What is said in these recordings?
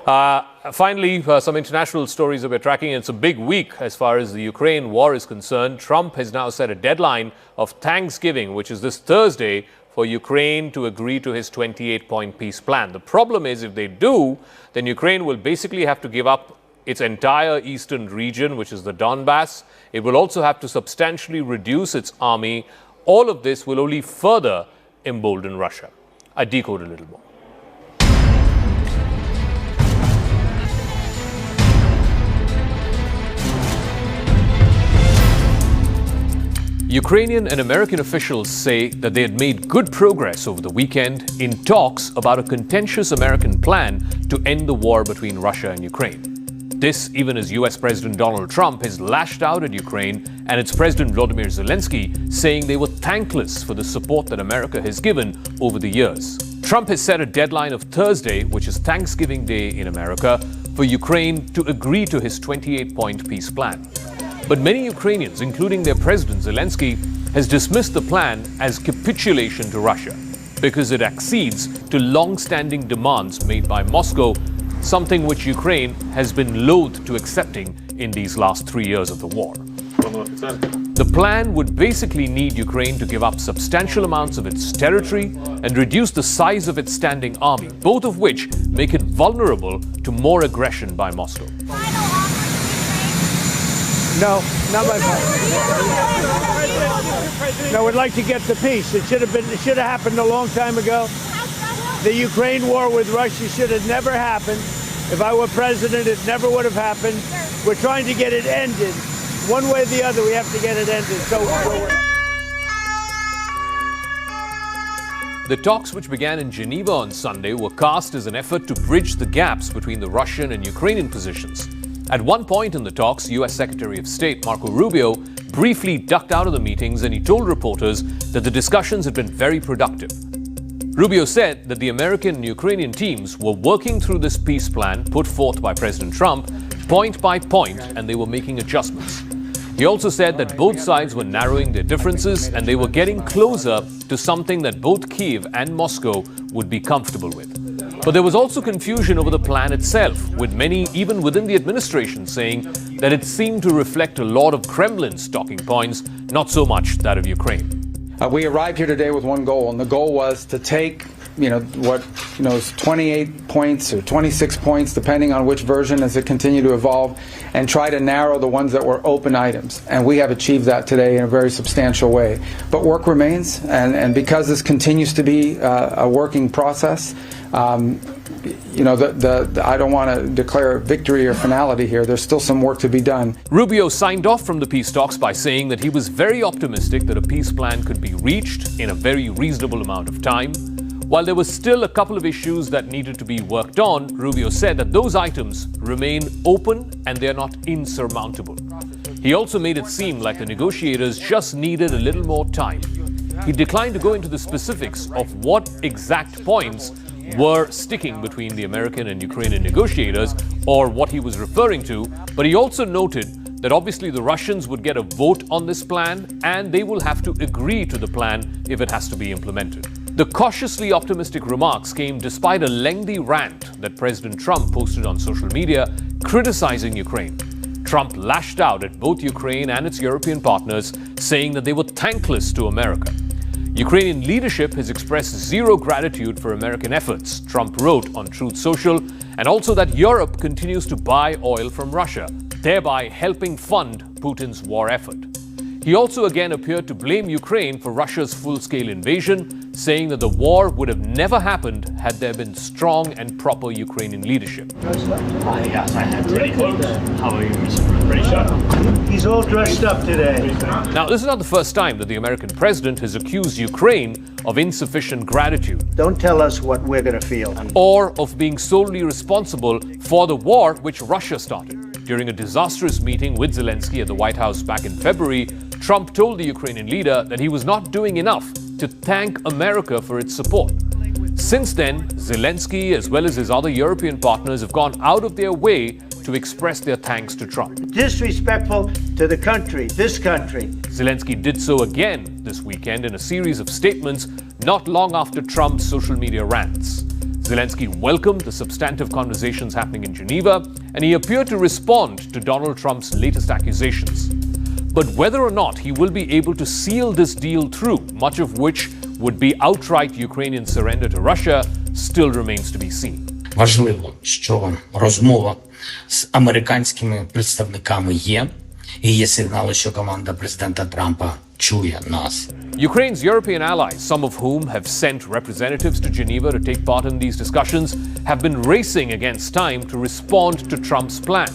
Finally, some international stories that we're tracking. It's a big week as far as the Ukraine war is concerned. Trump has now set a deadline of Thanksgiving, which is this Thursday, for Ukraine to agree to his 28-point peace plan. The problem is, if they do, then Ukraine will basically have to give up its entire eastern region, which is the Donbass. It will also have to substantially reduce its army. All of this will only further embolden Russia. I decode a little more. Ukrainian and American officials say that they had made good progress over the weekend in talks about a contentious American plan to end the war between Russia and Ukraine. This even as US President Donald Trump has lashed out at Ukraine and its President Volodymyr Zelenskyy, saying they were thankless for the support that America has given over the years. Trump has set a deadline of Thursday, which is Thanksgiving Day in America, for Ukraine to agree to his 28-point peace plan. But many Ukrainians, including their president Zelenskyy, has dismissed the plan as capitulation to Russia because it accedes to long-standing demands made by Moscow, something which Ukraine has been loath to accepting in these last 3 years of the war. The plan would basically need Ukraine to give up substantial amounts of its territory and reduce the size of its standing army, both of which make it vulnerable to more aggression by Moscow. No, not my fault. No, we'd like to get the peace. It should have happened a long time ago. The Ukraine war with Russia should have never happened. If I were president, it never would have happened. We're trying to get it ended. One way or the other, we have to get it ended. The talks, which began in Geneva on Sunday, were cast as an effort to bridge the gaps between the Russian and Ukrainian positions. At one point in the talks, US Secretary of State Marco Rubio briefly ducked out of the meetings and he told reporters that the discussions had been very productive. Rubio said that the American and Ukrainian teams were working through this peace plan put forth by President Trump point by point, and they were making adjustments. He also said that both sides were narrowing their differences and they were getting closer to something that both Kyiv and Moscow would be comfortable with. But there was also confusion over the plan itself, with many, even within the administration, saying that it seemed to reflect a lot of Kremlin's talking points, not so much that of Ukraine. We arrived here today with one goal, and the goal was to take, is 28 points or 26 points, depending on which version as it continued to evolve, and try to narrow the ones that were open items. And we have achieved that today in a very substantial way. But work remains, and because this continues to be a working process, I don't want to declare victory or finality here. There's still some work to be done. Rubio signed off from the peace talks by saying that he was very optimistic that a peace plan could be reached in a very reasonable amount of time. While there was still a couple of issues that needed to be worked on, Rubio said that those items remain open and they're not insurmountable. He also made it seem like the negotiators just needed a little more time. He declined to go into the specifics of what exact points were sticking between the American and Ukrainian negotiators or what he was referring to, but he also noted that obviously the Russians would get a vote on this plan and they will have to agree to the plan if it has to be implemented. The cautiously optimistic remarks came despite a lengthy rant that President Trump posted on social media criticizing Ukraine. Trump lashed out at both Ukraine and its European partners, saying that they were thankless to America. Ukrainian leadership has expressed zero gratitude for American efforts, Trump wrote on Truth Social, and also that Europe continues to buy oil from Russia, thereby helping fund Putin's war effort. He also again appeared to blame Ukraine for Russia's full-scale invasion, saying that the war would have never happened had there been strong and proper Ukrainian leadership. Yes, I had to. How are you, Mr. President? He's all dressed up today. Now, this is not the first time that the American president has accused Ukraine of insufficient gratitude. Don't tell us what we're going to feel. Or of being solely responsible for the war which Russia started. During a disastrous meeting with Zelenskyy at the White House back in February, Trump told the Ukrainian leader that he was not doing enough to thank America for its support. Since then, Zelenskyy, as well as his other European partners, have gone out of their way to express their thanks to Trump. Disrespectful to the country, this country. Zelenskyy did so again this weekend in a series of statements not long after Trump's social media rants. Zelenskyy welcomed the substantive conversations happening in Geneva, and he appeared to respond to Donald Trump's latest accusations. But whether or not he will be able to seal this deal through, much of which would be outright Ukrainian surrender to Russia, still remains to be seen. Важливо, що розмова з американськими представниками є, і є сигнали, що команда президента Трампа чує нас. Ukraine's European allies, some of whom have sent representatives to Geneva to take part in these discussions, have been racing against time to respond to Trump's plan.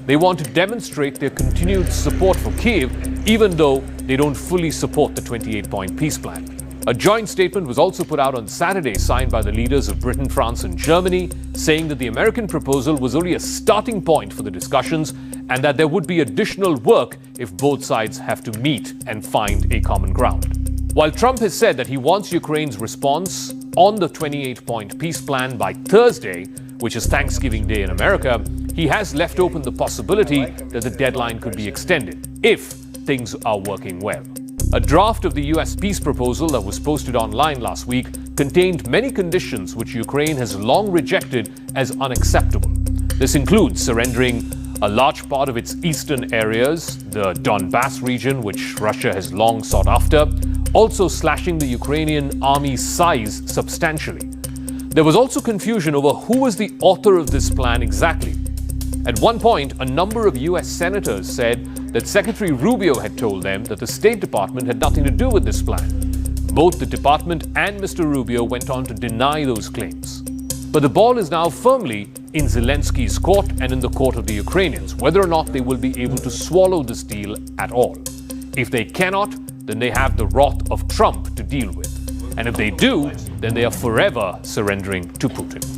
They want to demonstrate their continued support for Kyiv, even though they don't fully support the 28-point peace plan. A joint statement was also put out on Saturday, signed by the leaders of Britain, France, and Germany, saying that the American proposal was only a starting point for the discussions and that there would be additional work if both sides have to meet and find a common ground. While Trump has said that he wants Ukraine's response on the 28-point peace plan by Thursday, which is Thanksgiving Day in America, he has left open the possibility that the deadline could be extended if things are working well. A draft of the US peace proposal that was posted online last week contained many conditions which Ukraine has long rejected as unacceptable. This includes surrendering a large part of its eastern areas, the Donbass region, which Russia has long sought after, also slashing the Ukrainian army's size substantially. There was also confusion over who was the author of this plan exactly. At one point, a number of US senators said that Secretary Rubio had told them that the State Department had nothing to do with this plan. Both the department and Mr. Rubio went on to deny those claims. But the ball is now firmly in Zelenskyy's court and in the court of the Ukrainians, whether or not they will be able to swallow this deal at all. If they cannot, then they have the wrath of Trump to deal with. And if they do, then they are forever surrendering to Putin.